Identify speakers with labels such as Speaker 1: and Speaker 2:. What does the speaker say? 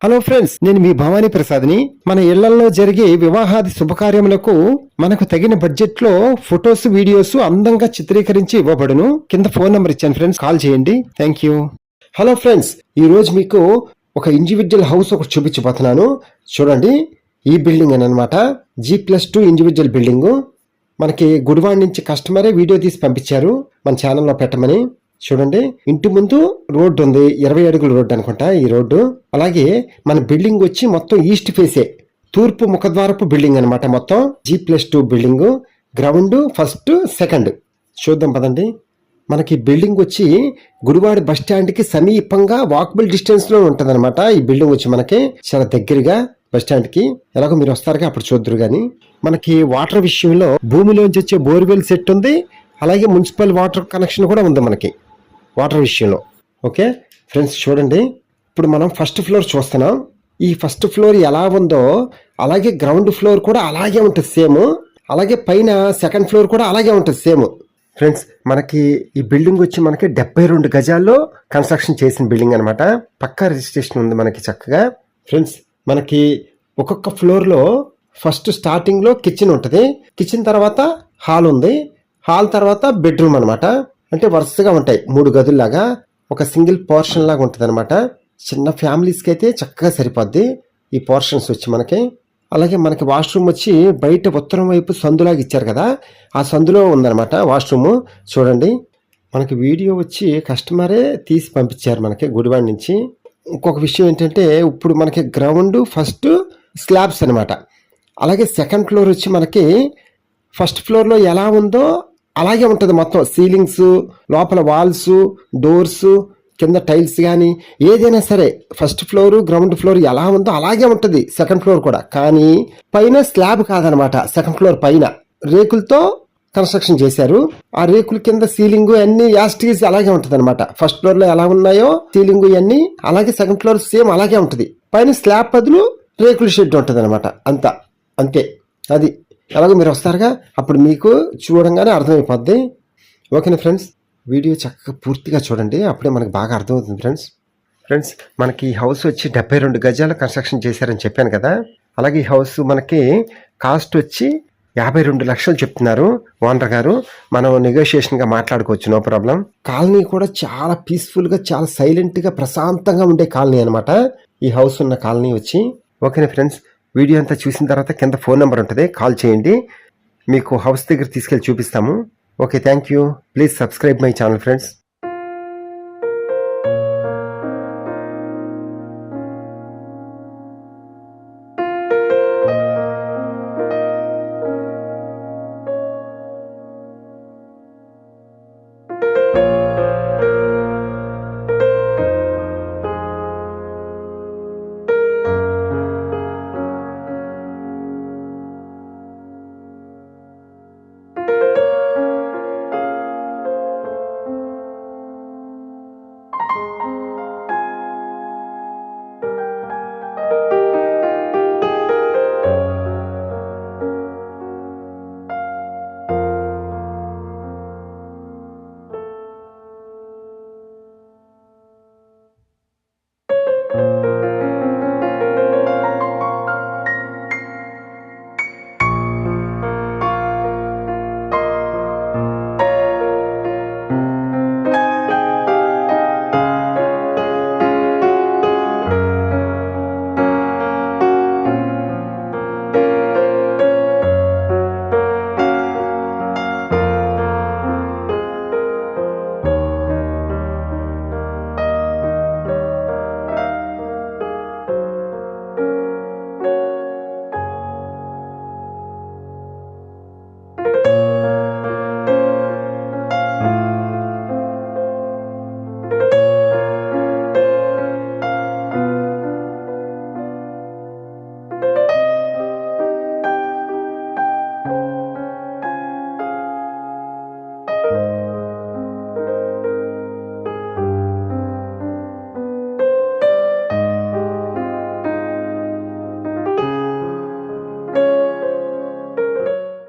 Speaker 1: Hello friends, నేను మీ భవానీ ప్రసాద్ని. మన ఇళ్లలో జరిగే వివాహాది శుభకార్యములకు మనకు తగిన బడ్జెట్ లో ఫొటోస్, వీడియోస్ అందంగా చిత్రీకరించి ఇవ్వబడును. కింద ఫోన్ నంబర్ ఇచ్చాను ఫ్రెండ్స్, కాల్ చేయండి. Thank you. హలో ఫ్రెండ్స్, ఈ రోజు మీకు ఒక ఇండివిజువల్ హౌస్ ఒకటి చూపించబోతున్నాను. చూడండి, ఈ బిల్డింగ్ అనమాట G+2 ఇండివిజువల్ బిల్డింగ్. మనకి గుడివాడ నుంచి కస్టమరే వీడియో తీసి పంపించారు మన ఛానల్లో పెట్టమని. చూడండి, ఇంటి ముందు రోడ్డు ఉంది, 20 అడుగుల రోడ్డు అనుకుంటా ఈ రోడ్డు. అలాగే మన బిల్డింగ్ వచ్చి మొత్తం ఈస్ట్ ఫేసే, తూర్పు ముఖద్వారపు బిల్డింగ్ అనమాట. మొత్తం G+2 building. Ground first, second. చూద్దాం పదండి. మనకి బిల్డింగ్ వచ్చి గుడివాడ బస్ స్టాండ్ కి సమీపంగా వాకబుల్ డిస్టెన్స్ లో ఉంటది అనమాట. ఈ బిల్డింగ్ వచ్చి మనకి చాలా దగ్గరగా బస్ స్టాండ్ కి. ఎలాగో మీరు వస్తారుగా, అప్పుడు చూద్దరు గాని. మనకి వాటర్ విషయంలో భూమిలోంచి వచ్చే బోర్వెల్ సెట్ ఉంది. అలాగే మున్సిపల్ వాటర్ కనెక్షన్ కూడా ఉంది మనకి వాటర్ విషయంలో. ఓకే ఫ్రెండ్స్, చూడండి, ఇప్పుడు మనం ఫస్ట్ ఫ్లోర్ చూస్తున్నాం. ఈ ఫస్ట్ ఫ్లోర్ ఎలా ఉందో అలాగే గ్రౌండ్ ఫ్లోర్ కూడా అలాగే ఉంటుంది సేమ్. అలాగే పైన సెకండ్ ఫ్లోర్ కూడా అలాగే ఉంటుంది సేమ్. ఫ్రెండ్స్, మనకి ఈ బిల్డింగ్ వచ్చి మనకి 72 గజాల్లో కన్స్ట్రక్షన్ చేసిన బిల్డింగ్ అనమాట. పక్కా రిజిస్ట్రేషన్ ఉంది మనకి చక్కగా. ఫ్రెండ్స్, మనకి ఒక్కొక్క ఫ్లోర్లో ఫస్ట్ స్టార్టింగ్ లో కిచెన్ ఉంటుంది. కిచెన్ తర్వాత హాల్ ఉంది. హాల్ తర్వాత బెడ్రూమ్ అనమాట. అంటే వరుసగా ఉంటాయి 3 గదుల్లాగా. ఒక సింగిల్ పోర్షన్ లాగా ఉంటుంది అనమాట. చిన్న ఫ్యామిలీస్కి అయితే చక్కగా సరిపోద్ది ఈ పోర్షన్స్ వచ్చి మనకి. అలాగే మనకి వాష్రూమ్ వచ్చి బయట ఉత్తరం వైపు సందులాగా ఇచ్చారు కదా, ఆ సందులో ఉందన్నమాట వాష్రూమ్. చూడండి, మనకి వీడియో వచ్చి కస్టమరే తీసి పంపించారు మనకి గుడివాడ నుంచి. ఇంకొక విషయం ఏంటంటే, ఇప్పుడు మనకి గ్రౌండ్ ఫస్ట్ స్లాబ్స్ అనమాట. అలాగే సెకండ్ ఫ్లోర్ వచ్చి మనకి ఫస్ట్ ఫ్లోర్లో ఎలా ఉందో అలాగే ఉంటుంది మొత్తం. సీలింగ్స్, లోపల వాల్స్, డోర్స్, కింద టైల్స్ కానీ ఏదైనా సరే ఫస్ట్ ఫ్లోర్, గ్రౌండ్ ఫ్లోర్ ఎలా ఉందో అలాగే ఉంటుంది సెకండ్ ఫ్లోర్ కూడా. కానీ పైన స్లాబ్ కాదనమాట. సెకండ్ ఫ్లోర్ పైన రేకులతో కన్స్ట్రక్షన్ చేశారు. ఆ రేకుల కింద సీలింగ్ అన్ని యాస్టీస్ అలాగే ఉంటుంది అనమాట. ఫస్ట్ ఫ్లోర్ లో ఎలా ఉన్నాయో సీలింగ్ అన్ని అలాగే సెకండ్ ఫ్లోర్ సేమ్ అలాగే ఉంటుంది. పైన స్లాబ్ బదులు రేకుల షెడ్ ఉంటుంది అనమాట. అంతే. అది ఎలాగో మీరు వస్తారుగా, అప్పుడు మీకు చూడంగానే అర్థమైపోద్ది. ఓకేనా ఫ్రెండ్స్, వీడియో చక్కగా పూర్తిగా చూడండి, అప్పుడే మనకు బాగా అర్థమవుతుంది ఫ్రెండ్స్. మనకి ఈ హౌస్ వచ్చి 72 గజాల కన్స్ట్రక్షన్ చేశారని చెప్పాను కదా. అలాగే ఈ హౌస్ మనకి కాస్ట్ వచ్చి 52 లక్షలు చెప్తున్నారు ఓనర్ గారు. మనం నెగోషియేషన్గా మాట్లాడుకోవచ్చు, నో ప్రాబ్లం. కాలనీ కూడా చాలా పీస్ఫుల్గా, చాలా సైలెంట్గా, ప్రశాంతంగా ఉండే కాలనీ అనమాట ఈ హౌస్ ఉన్న కాలనీ వచ్చి. ఓకేనా ఫ్రెండ్స్, వీడియో అంతా చూసిన తర్వాత కింద ఫోన్ నెంబర్ ఉంటుంది, కాల్ చేయండి. మీకు హౌస్ దగ్గర తీసుకెళ్ళి చూపిస్తాము. Okay, thank you. Please subscribe my channel friends.